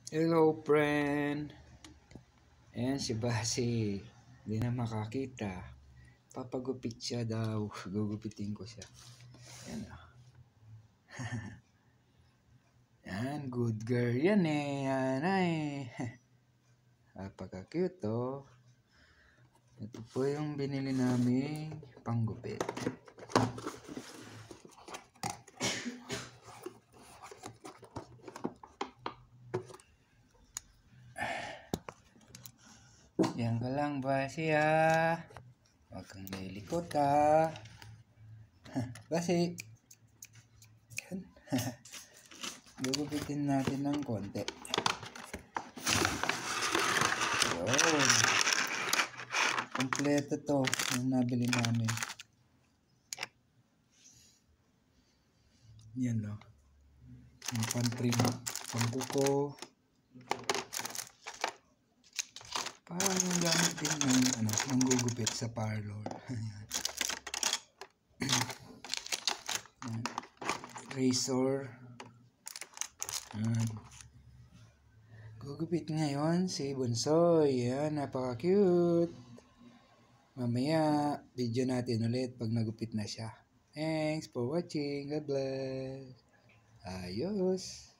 Hello, friend. Ayan si Basi. Hindi na makakita. Papagupit siya daw. Gugupitin ko siya. Ayan o. Yan, good girl yan eh. Yan ay. Napaka-cute oh. Ito po yung binili namin panggupit. Yan ka lang Basi ha. Huwag kang lilikot ha. Basi. Yan. Gugupitin natin ng konti. Yun. Kompleto to yung nabili namin. Yan no. Yung pantrim, pangkuko. Parang yung gamit din ng gugupit sa parlor. Razor. Gugupit ngayon si Bunsoy. Yan, napaka-cute. Mamaya, video natin ulit pag nagupit na siya. Thanks for watching. God bless. Ayos.